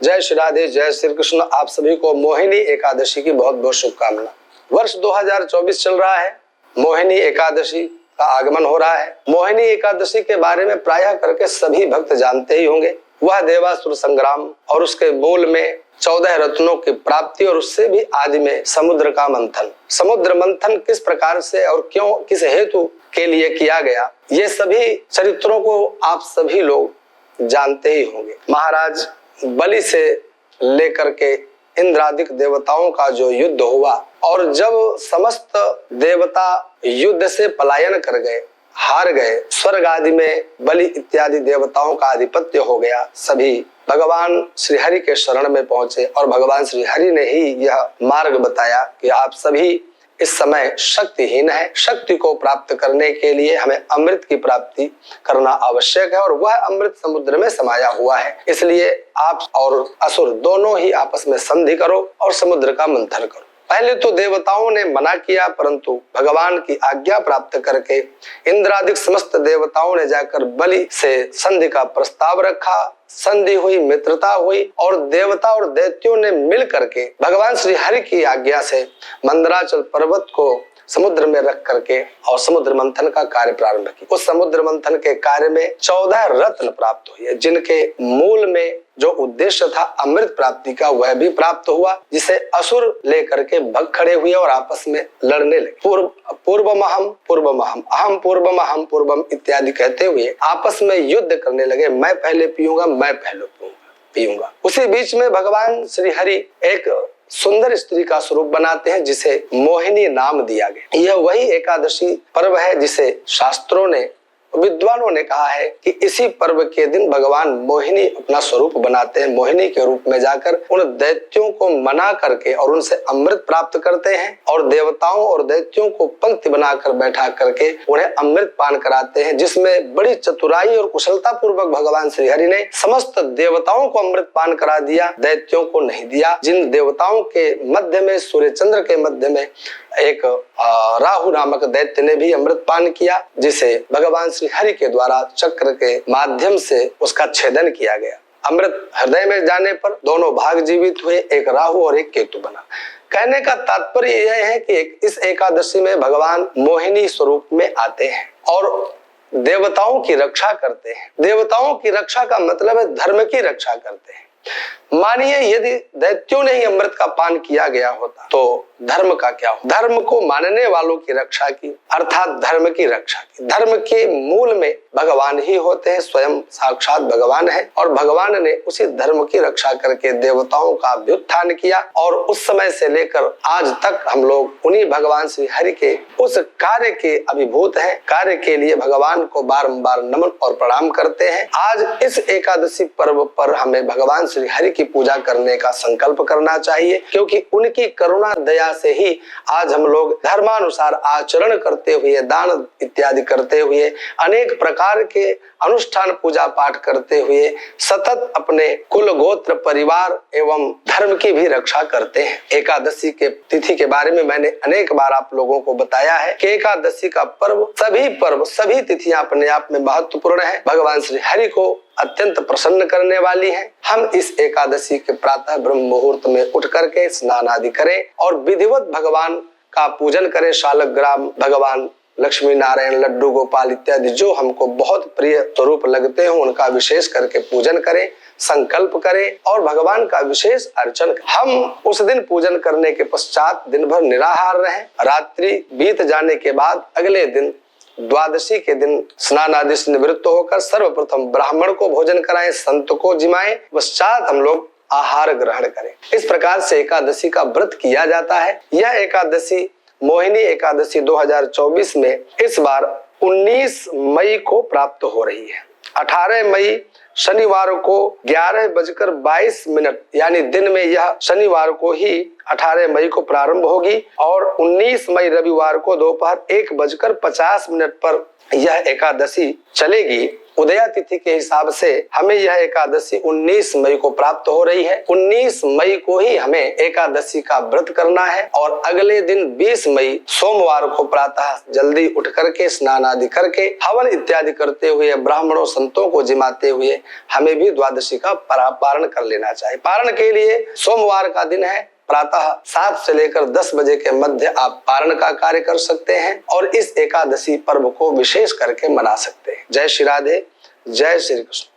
जय श्री राधे, जय श्री कृष्ण। आप सभी को मोहिनी एकादशी की बहुत बहुत शुभकामना। वर्ष 2024 चल रहा है, मोहिनी एकादशी का आगमन हो रहा है। मोहिनी एकादशी के बारे में प्रायः करके सभी भक्त जानते ही होंगे। वह देवासुर संग्राम और उसके मूल में 14 रत्नों की प्राप्ति और उससे भी आदि में समुद्र का मंथन। समुद्र मंथन किस प्रकार से और क्यों, किस हेतु के लिए किया गया, ये सभी चरित्रों को आप सभी लोग जानते ही होंगे। महाराज बलि से लेकर के इंद्रादिक देवताओं का जो युद्ध हुआ और जब समस्त देवता युद्ध से पलायन कर गए, हार गए, स्वर्ग आदि में बलि इत्यादि देवताओं का आधिपत्य हो गया, सभी भगवान श्री हरि के शरण में पहुंचे और भगवान श्री हरि ने ही यह मार्ग बताया कि आप सभी इस समय शक्तिहीन है। शक्ति को प्राप्त करने के लिए हमें अमृत की प्राप्ति करना आवश्यक है और वह अमृत समुद्र में समाया हुआ है। इसलिए आप और असुर दोनों ही आपस में संधि करो और समुद्र का मंथन करो। पहले तो देवताओं ने मना किया, परंतु भगवान की आज्ञा प्राप्त करके इंद्रादिक समस्त देवताओं ने जाकर बलि से संधि का प्रस्ताव रखा। संधि हुई, मित्रता हुई और देवता और दैत्यों ने मिल करके भगवान श्री हरि की आज्ञा से मंदराचल पर्वत को समुद्र में रख करके और समुद्र मंथन का कार्य प्रारंभ किया। उस समुद्र मंथन के कार्य में 14 रत्न प्राप्त हुए, जिनके मूल में जो उद्देश्य था अमृत प्राप्ति का, वह भी प्राप्त हुआ, जिसे असुर लेकर के भग खड़े हुए और आपस में लड़ने लगे। पूर्वमहम पूर्वमहम, अहम पूर्वमहम पूर्वम इत्यादि कहते हुए आपस में युद्ध करने लगे। मैं पहले पीऊंगा, मैं पहले पीऊंगा। उसी बीच में भगवान श्री हरि एक सुंदर स्त्री का स्वरूप बनाते हैं, जिसे मोहिनी नाम दिया गया। यह वही एकादशी पर्व है जिसे शास्त्रों ने, विद्वानों ने कहा है कि इसी पर्व के दिन भगवान मोहिनी अपना स्वरूप बनाते हैं। मोहिनी के रूप में जाकर उन दैत्यों को मना करके और उनसे अमृत प्राप्त करते हैं और देवताओं और दैत्यों को पंक्ति बनाकर बैठा करके उन्हें अमृत पान कराते हैं, जिसमें बड़ी चतुराई और कुशलता पूर्वक भगवान श्री हरि ने समस्त देवताओं को अमृत पान करा दिया, दैत्यों को नहीं दिया। जिन देवताओं के मध्य में, सूर्य चंद्र के मध्य में एक राहु नामक दैत्य ने भी अमृत पान किया, जिसे भगवान श्री हरि के द्वारा चक्र के माध्यम से उसका छेदन किया गया। अमृत हृदय में जाने पर दोनों भाग जीवित हुए, एक राहु और एक केतु बना। कहने का तात्पर्य यह है कि इस एकादशी में भगवान मोहिनी स्वरूप में आते हैं और देवताओं की रक्षा करते हैं। देवताओं की रक्षा का मतलब है धर्म की रक्षा करते हैं। मानिए यदि दैत्यों ने ही अमृत का पान किया गया होता तो धर्म का क्या हो? धर्म को मानने वालों की रक्षा की, अर्थात धर्म की रक्षा की। धर्म के मूल में भगवान ही होते हैं, स्वयं साक्षात भगवान है और भगवान ने उसी धर्म की रक्षा करके देवताओं का अभ्युत्थान किया और उस समय से लेकर आज तक हम लोग उन्हीं भगवान श्री हरि के उस कार्य के अभिभूत हैं। कार्य के लिए भगवान को बारंबार नमन और प्रणाम करते हैं। आज इस एकादशी पर्व पर हमें भगवान श्री हरि की पूजा करने का संकल्प करना चाहिए, क्योंकि उनकी करुणा दया से ही आज हम लोग धर्मानुसार आचरण करते हुए, दान इत्यादि करते हुए, अनेक प्रकार के अनुष्ठान पूजा पाठ करते हुए सतत अपने कुल गोत्र परिवार एवं धर्म की भी रक्षा करते हैं। एकादशी के तिथि के बारे में मैंने अनेक बार आप लोगों को बताया है कि एकादशी का पर्व, सभी तिथियां अपने आप में महत्वपूर्ण है, भगवान श्री हरि को अत्यंत प्रसन्न करने वाली है। हम इस एकादशी के प्रातः ब्रह्म मुहूर्त में उठ करके स्नान आदि करें और विधिवत भगवान का पूजन करें। शालग्राम भगवान, लक्ष्मी नारायण, लड्डू गोपाल इत्यादि जो हमको बहुत प्रिय स्वरूप लगते हैं उनका विशेष करके पूजन करें, संकल्प करें और भगवान का विशेष अर्चन करें। हम उस दिन पूजन करने के पश्चात दिन भर निराहार रहें। रात्रि बीत जाने के बाद अगले दिन द्वादशी के दिन स्नान आदि से निवृत्त होकर सर्वप्रथम ब्राह्मण को भोजन कराएं, संत को जिमाएं, पश्चात हम लोग आहार ग्रहण करें। इस प्रकार से एकादशी का व्रत किया जाता है। यह एकादशी मोहिनी एकादशी 2024 में इस बार 19 मई को प्राप्त हो रही है। 18 मई शनिवार को 11:22 यानी दिन में यह शनिवार को ही 18 मई को प्रारंभ होगी और 19 मई रविवार को दोपहर 1:50 पर यह एकादशी चलेगी। उदया तिथि के हिसाब से हमें यह एकादशी 19 मई को प्राप्त हो रही है। 19 मई को ही हमें एकादशी का व्रत करना है और अगले दिन 20 मई सोमवार को प्रातः जल्दी उठ करके स्नान आदि करके हवन इत्यादि करते हुए ब्राह्मणों संतों को जिमाते हुए हमें भी द्वादशी का पारण कर लेना चाहिए। पारण के लिए सोमवार का दिन है, प्रातः 7 से लेकर 10 बजे के मध्य आप पारण का कार्य कर सकते हैं और इस एकादशी पर्व को विशेष करके मना सकते हैं। जय श्री राधे, जय श्री कृष्ण।